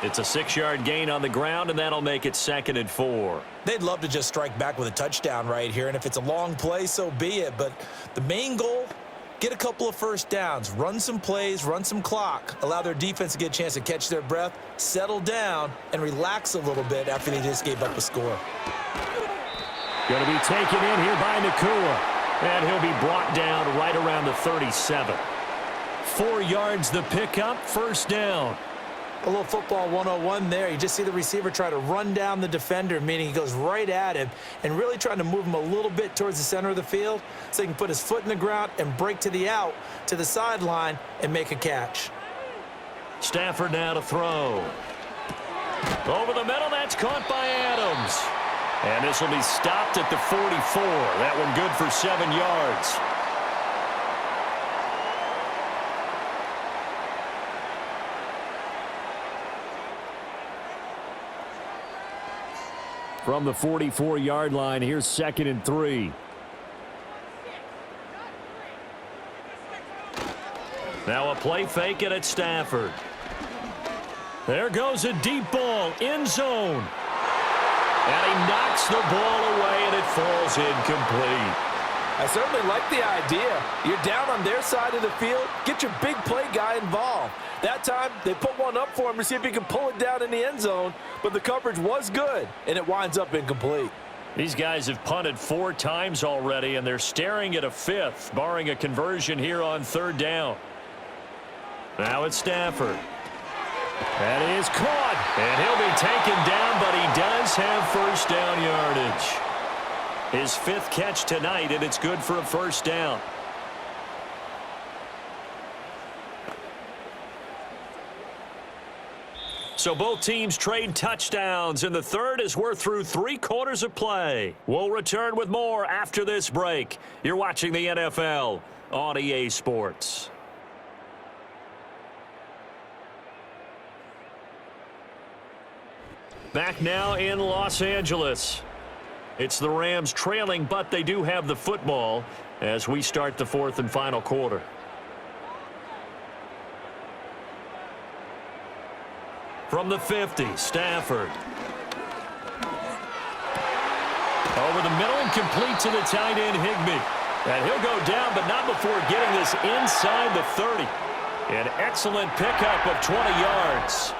It's a 6-yard gain on the ground, and that'll make it 2nd and 4. They'd love to just strike back with a touchdown right here, and if it's a long play, so be it. But the main goal, get a couple of first downs, run some plays, run some clock, allow their defense to get a chance to catch their breath, settle down, and relax a little bit after they just gave up a score. Going to be taken in here by Nakua, and he'll be brought down right around the 37. 4 yards the pickup, first down. A little football 101 there. You just see the receiver try to run down the defender, meaning he goes right at him and really trying to move him a little bit towards the center of the field so he can put his foot in the ground and break to the out, to the sideline, and make a catch. Stafford now to throw. Over the middle, that's caught by Adams. And this will be stopped at the 44. That one good for 7 yards. From the 44-yard line, here's 2nd and 3. Now a play fake it at Stafford. There goes a deep ball, end zone. And he knocks the ball away, and it falls incomplete. I certainly like the idea. You're down on their side of the field. Get your big play guy involved. That time, they put one up for him to see if he can pull it down in the end zone, but the coverage was good, and it winds up incomplete. These guys have punted 4 times already, and they're staring at a 5th, barring a conversion here on 3rd down. Now it's Stafford. That is caught, and he'll be taken down, but he does have first down yardage. His 5th catch tonight, and it's good for a first down. So both teams trade touchdowns, and the third as we're through 3 quarters of play. We'll return with more after this break. You're watching the NFL on EA Sports. Back now in Los Angeles. It's the Rams trailing, but they do have the football as we start the 4th and final quarter. From the 50, Stafford. Over the middle and complete to the tight end, Higbee. And he'll go down, but not before getting this inside the 30. An excellent pickup of 20 yards.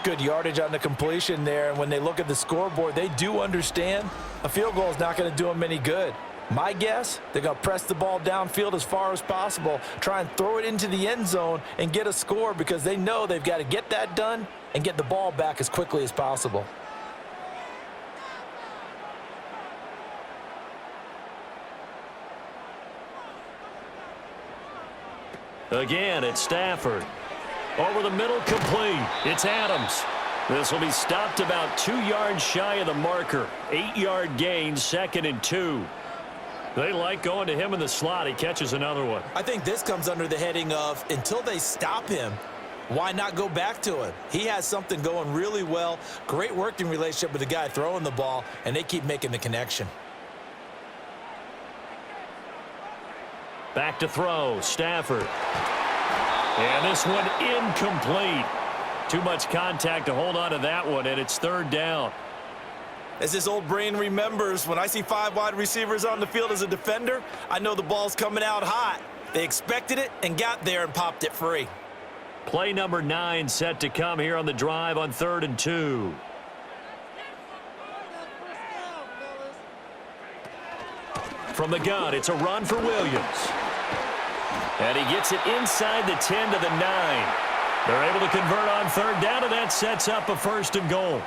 Good yardage on the completion there, and when they look at the scoreboard, they do understand a field goal is not going to do them any good. My guess, they're going to press the ball downfield as far as possible, try and throw it into the end zone and get a score because they know they've got to get that done and get the ball back as quickly as possible. Again, it's Stafford. Over the middle, complete. It's Adams. This will be stopped about 2 yards shy of the marker. 8-yard gain, 2nd and 2. They like going to him in the slot. He catches another one. I think this comes under the heading of until they stop him, why not go back to him? He has something going really well. Great working relationship with the guy throwing the ball, and they keep making the connection. Back to throw, Stafford. And this one incomplete. Too much contact to hold on to that one, and it's 3rd down. As his old brain remembers, when I see 5 wide receivers on the field as a defender, I know the ball's coming out hot. They expected it and got there and popped it free. Play number 9 set to come here on the drive on 3rd and 2. From the gun, it's a run for Williams. And he gets it inside the 10 to the 9. They're able to convert on 3rd down, and that sets up a 1st and goal.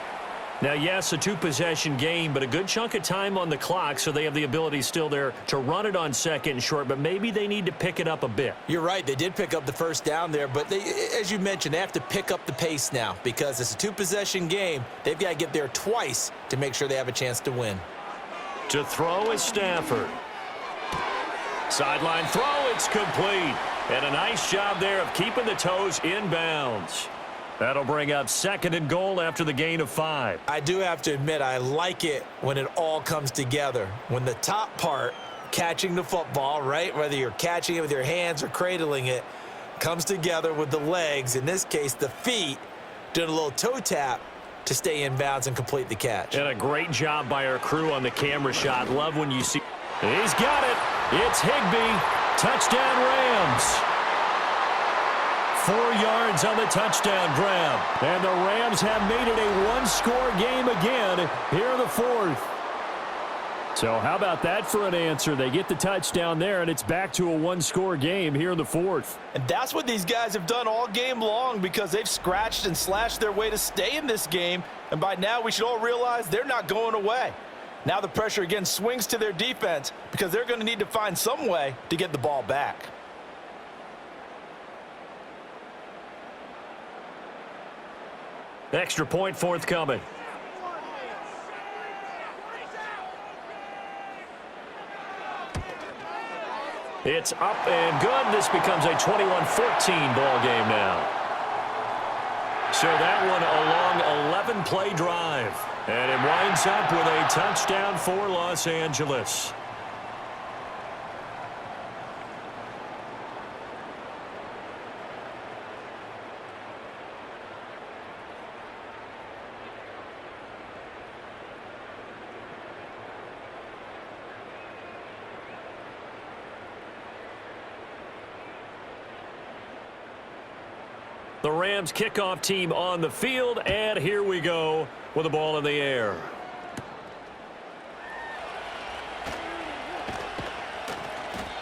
Now, yes, a 2-possession game, but a good chunk of time on the clock, so they have the ability still there to run it on 2nd and short, but maybe they need to pick it up a bit. You're right. They did pick up the 1st down there, but they, as you mentioned, they have to pick up the pace now because it's a 2-possession game. They've got to get there twice to make sure they have a chance to win. To throw is Stafford. Sideline throw, it's complete. And a nice job there of keeping the toes inbounds. That'll bring up 2nd and goal after the gain of 5. I do have to admit, I like it when it all comes together. When the top part, catching the football, right, whether you're catching it with your hands or cradling it, comes together with the legs, in this case the feet, doing a little toe tap to stay in bounds and complete the catch. And a great job by our crew on the camera shot. Love when you see. He's got it. It's Higbee. Touchdown Rams. 4 yards on the touchdown grab. And the Rams have made it a one-score game again here in the 4th. So how about that for an answer? They get the touchdown there, and it's back to a one-score game here in the 4th. And that's what these guys have done all game long, because they've scratched and slashed their way to stay in this game. And by now we should all realize they're not going away. Now the pressure again swings to their defense, because they're going to need to find some way to get the ball back. Extra point forthcoming. It's up and good. This becomes a 21-14 ball game now. So that one a long 11-play drive. And it winds up with a touchdown for Los Angeles. The Rams kickoff team on the field, and here we go with the ball in the air.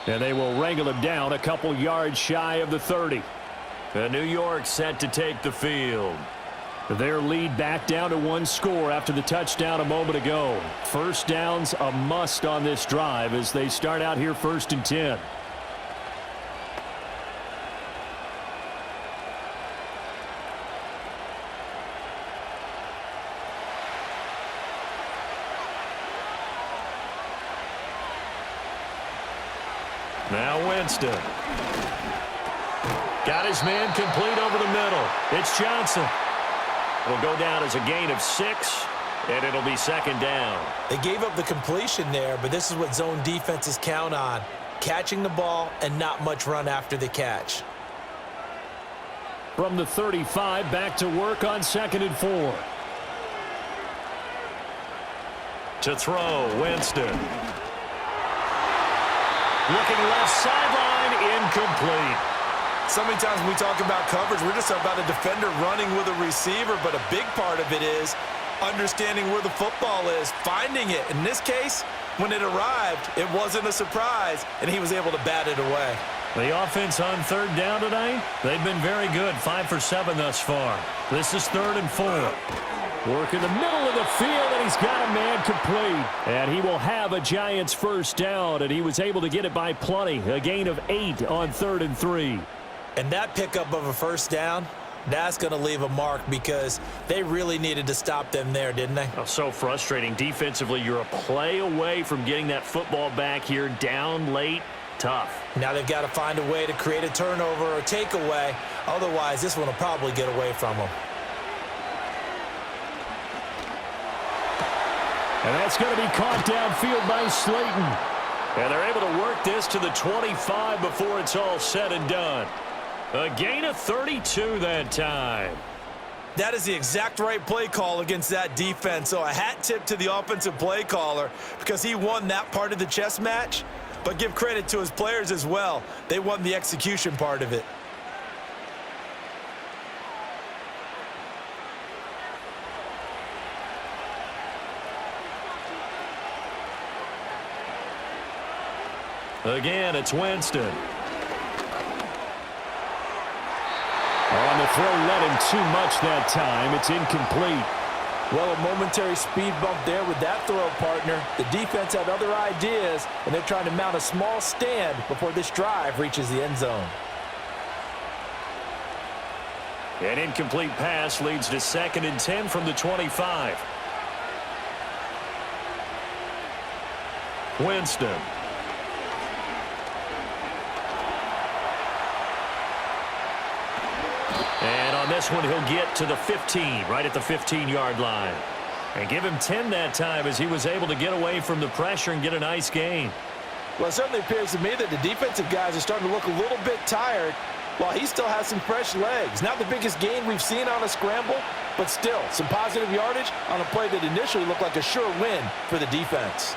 And they will wrangle him down a couple yards shy of the 30. And New York set to take the field. Their lead back down to 1 score after the touchdown a moment ago. First down's a must on this drive as they start out here 1st and 10. Now Winston. Got his man complete over the middle. It's Johnson. It'll go down as a gain of 6, and it'll be 2nd down. They gave up the completion there, but this is what zone defenses count on. Catching the ball and not much run after the catch. From the 35, back to work on 2nd and 4. To throw, Winston. Looking left sideline, incomplete. So many times when we talk about coverage, we're just talking about a defender running with a receiver, but a big part of it is understanding where the football is, finding it. In this case, when it arrived, it wasn't a surprise, and he was able to bat it away. The offense on 3rd down tonight, they've been very good, 5 for 7 thus far. This is 3rd and 4. Work in the middle of the field, and he's got a man complete. And he will have a Giants first down, and he was able to get it by plenty. A gain of 8 on 3rd and 3. And that pickup of a first down, that's going to leave a mark, because they really needed to stop them there, didn't they? Oh, so frustrating. Defensively, you're a play away from getting that football back here, down late. Tough. Now they've got to find a way to create a turnover or takeaway. Otherwise, this one will probably get away from them. And that's going to be caught downfield by Slayton. And they're able to work this to the 25 before it's all said and done. A gain of 32 that time. That is the exact right play call against that defense. So a hat tip to the offensive play caller, because he won that part of the chess match. But give credit to his players as well. They won the execution part of it. Again, it's Winston. On the throw, led him too much that time. It's incomplete. Well, a momentary speed bump there with that throw, partner. The defense had other ideas, and they're trying to mount a small stand before this drive reaches the end zone. An incomplete pass leads to 2nd and 10 from the 25. Winston. And on this this one, he'll get to the 15, right at the 15-yard line. And give him 10 that time as he was able to get away from the pressure and get a nice gain. Well, it certainly appears to me that the defensive guys are starting to look a little bit tired while he still has some fresh legs. Not the biggest gain we've seen on a scramble, but still some positive yardage on a play that initially looked like a sure win for the defense.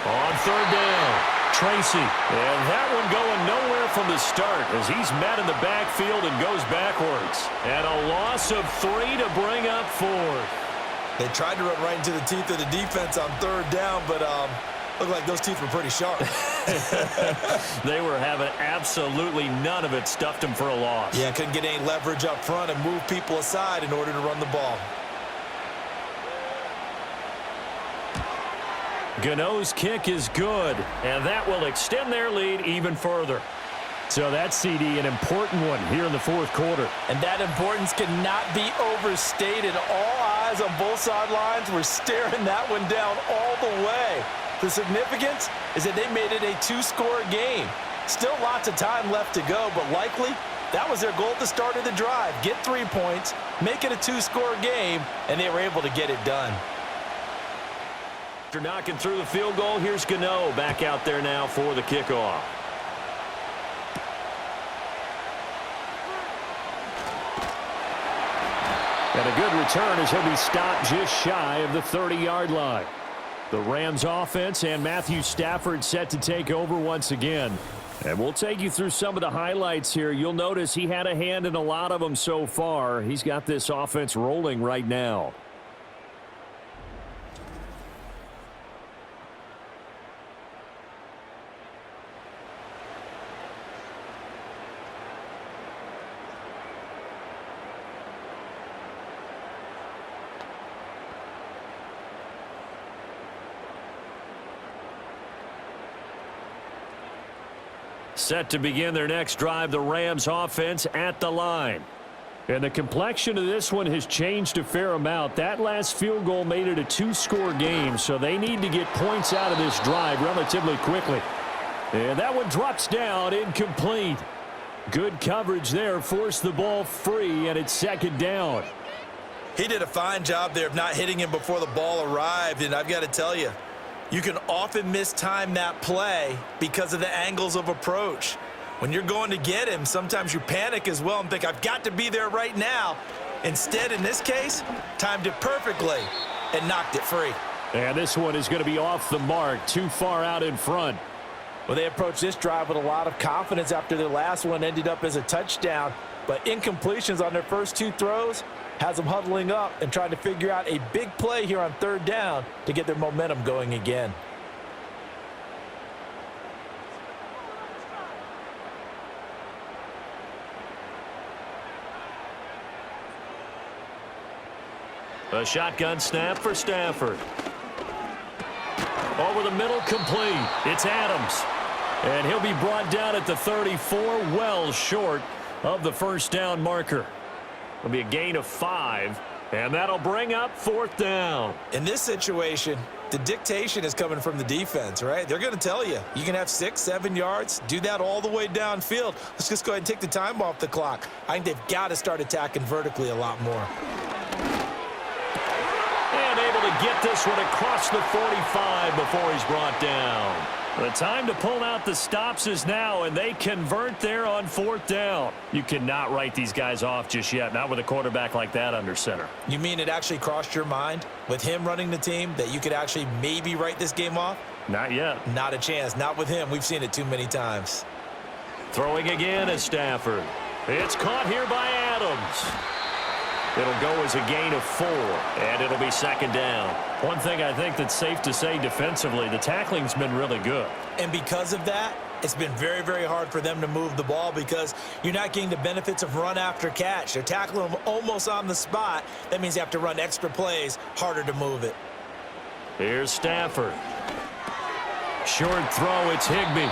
On third down, Tracy. And that one going nowhere from the start as he's met in the backfield and goes backwards. And a loss of 3 to bring up 4. They tried to run right into the teeth of the defense on third down, but looked like those teeth were pretty sharp. They were having absolutely none of it. Stuffed him for a loss. Yeah, couldn't get any leverage up front and move people aside in order to run the ball. Gano's kick is good, and that will extend their lead even further. So that's, CD, an important one here in the fourth quarter. And that importance cannot be overstated. All eyes on both sidelines were staring that one down all the way. The significance is that they made it a 2-score game. Still lots of time left to go, but likely that was their goal at the start of the drive. Get 3 points, make it a 2-score game, and they were able to get it done. After knocking through the field goal, here's Gano back out there now for the kickoff. And a good return as he'll be stopped just shy of the 30-yard line. The Rams offense and Matthew Stafford set to take over once again. And we'll take you through some of the highlights here. You'll notice he had a hand in a lot of them so far. He's got this offense rolling right now. Set to begin their next drive, the Rams offense at the line. And the complexion of this one has changed a fair amount. That last field goal made it a 2-score game, so they need to get points out of this drive relatively quickly. And that one drops down, incomplete. Good coverage there, forced the ball free, and it's second down. He did a fine job there of not hitting him before the ball arrived, and I've got to tell you, you can often mistime that play because of the angles of approach. When you're going to get him, sometimes you panic as well and think, I've got to be there right now. Instead, in this case, timed it perfectly and knocked it free. And this one is going to be off the mark, too far out in front. Well, they approached this drive with a lot of confidence after their last one ended up as a touchdown. But incompletions on their first 2 throws has them huddling up and trying to figure out a big play here on third down to get their momentum going again. A shotgun snap for Stafford. Over the middle, complete. It's Adams. And he'll be brought down at the 34, well short of the first down marker. It'll be a gain of 5, and that'll bring up fourth down. In this situation, the dictation is coming from the defense, right? They're going to tell you, you can have 6, 7 yards, do that all the way downfield. Let's just go ahead and take the time off the clock. I think they've got to start attacking vertically a lot more. And able to get this one across the 45 before he's brought down. The time to pull out the stops is now, and they convert there on fourth down. You cannot write these guys off just yet, not with a quarterback like that under center. You mean it actually crossed your mind with him running the team that you could actually maybe write this game off? Not yet. Not a chance. Not with him. We've seen it too many times. Throwing again is Stafford. It's caught here by Adams. It'll go as a gain of 4, and it'll be second down. One thing I think that's safe to say defensively, the tackling's been really good. And because of that, it's been very, very hard for them to move the ball because you're not getting the benefits of run after catch. They're tackling them almost on the spot. That means you have to run extra plays, harder to move it. Here's Stafford. Short throw, it's Higbee.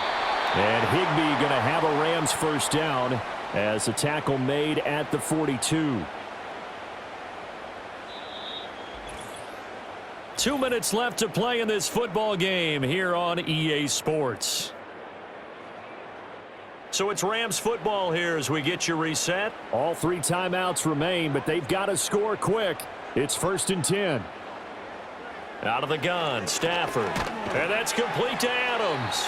And Higbee going to have a Rams first down as a tackle made at the 42. 2 minutes left to play in this football game here on EA Sports. So it's Rams football here as we get you reset. All 3 timeouts remain, but they've got to score quick. It's 1st and 10. Out of the gun, Stafford. And that's complete to Adams.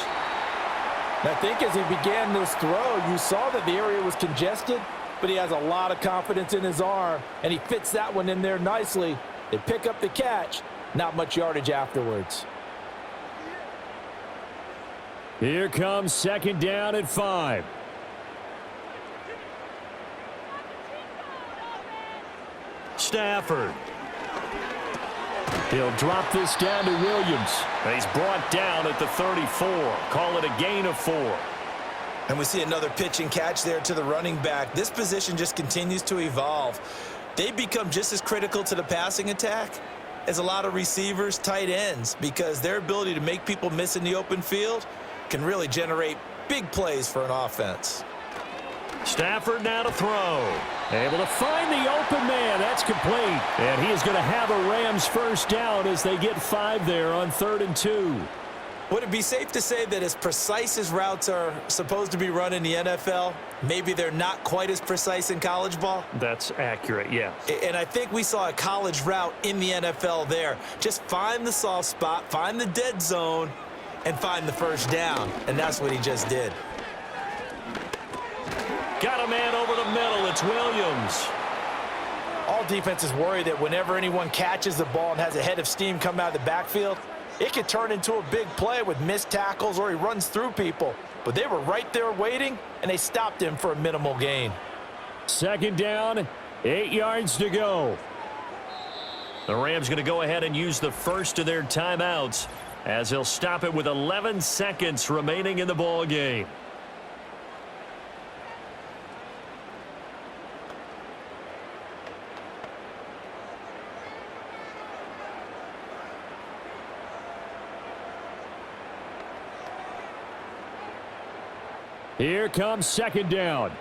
I think as he began this throw, you saw that the area was congested, but he has a lot of confidence in his arm, and he fits that one in there nicely. They pick up the catch, not much yardage afterwards. Here comes 2nd down at 5. Stafford. He'll drop this down to Williams. He's brought down at the 34. Call it a gain of 4. And we see another pitch and catch there to the running back. This position just continues to evolve. They become just as critical to the passing attack as a lot of receivers, tight ends, because their ability to make people miss in the open field can really generate big plays for an offense. Stafford now to throw. Able to find the open man. That's complete. And he is going to have a Rams first down as they get 5 there on 3rd and 2. Would it be safe to say that as precise as routes are supposed to be run in the NFL, maybe they're not quite as precise in college ball? That's accurate, yeah. And I think we saw a college route in the NFL there. Just find the soft spot, find the dead zone, and find the first down. And that's what he just did. Got a man over the middle. It's Williams. All defenses worry that whenever anyone catches the ball and has a head of steam come out of the backfield, it could turn into a big play with missed tackles or he runs through people. But they were right there waiting, and they stopped him for a minimal gain. 2nd down, 8 yards to go. The Rams going to go ahead and use the first of their timeouts as they'll stop it with 11 seconds remaining in the ball game. Here comes 2nd down.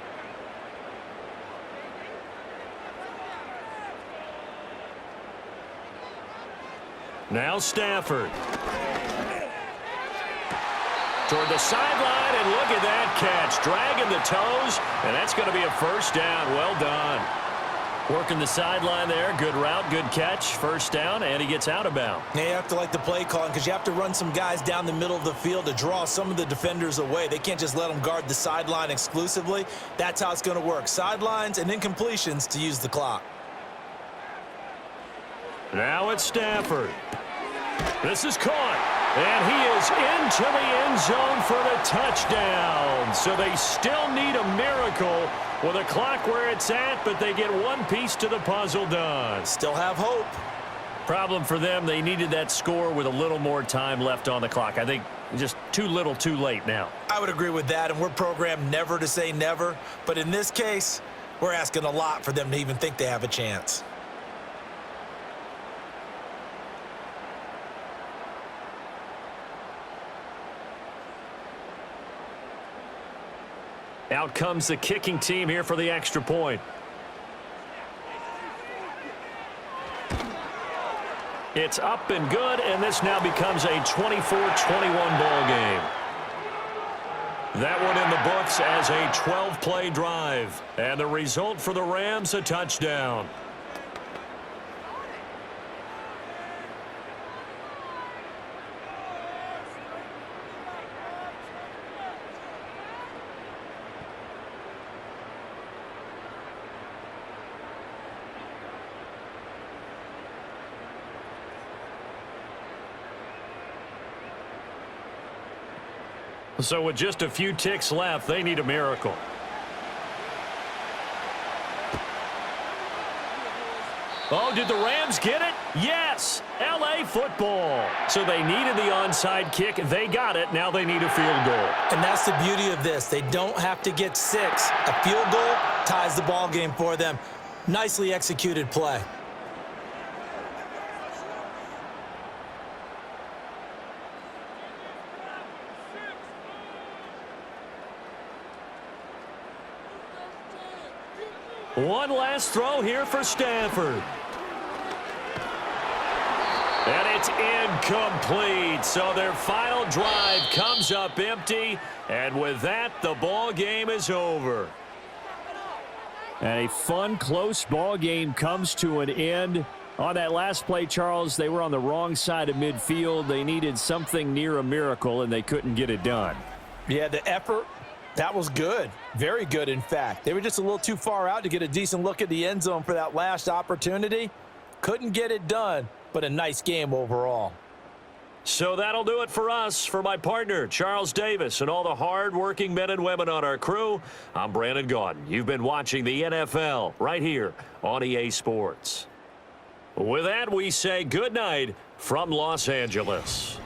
Now Stafford. Toward the sideline, and look at that catch. Dragging the toes, and that's going to be a first down. Well done. Working the sideline there. Good route, good catch. First down, and he gets out of bounds. Yeah, you have to like the play calling because you have to run some guys down the middle of the field to draw some of the defenders away. They can't just let them guard the sideline exclusively. That's how it's going to work. Sidelines and incompletions to use the clock. Now it's Stafford. This is caught, and he is into the end zone for the touchdown. So they still need a miracle with a clock where it's at, but they get one piece to the puzzle done. Still have hope. Problem for them, they needed that score with a little more time left on the clock. I think just too little too late now. I would agree with that, and we're programmed never to say never. But in this case, we're asking a lot for them to even think they have a chance. Out comes the kicking team here for the extra point. It's up and good, and this now becomes a 24-21 ball game. That one in the books as a 12-play drive. And the result for the Rams, a touchdown. So with just a few ticks left, they need a miracle. Oh, did the Rams get it? Yes! LA football. So they needed the onside kick. They got it. Now they need a field goal. And that's the beauty of this. They don't have to get 6. A field goal ties the ball game for them. Nicely executed play. One last throw here for Stafford. And It's incomplete. So their final drive comes up empty. And with that, the ball game is over. And a fun, close ball game comes to an end. On that last play, Charles, they were on the wrong side of midfield. They needed something near a miracle, and they couldn't get it done. Yeah, the effort, that was good. Very good, in fact. They were just a little too far out to get a decent look at the end zone for that last opportunity. Couldn't get it done, but a nice game overall. So that'll do it for us. For my partner, Charles Davis, and all the hard-working men and women on our crew, I'm Brandon Gaudin. You've been watching the NFL right here on EA Sports. With that, we say good night from Los Angeles.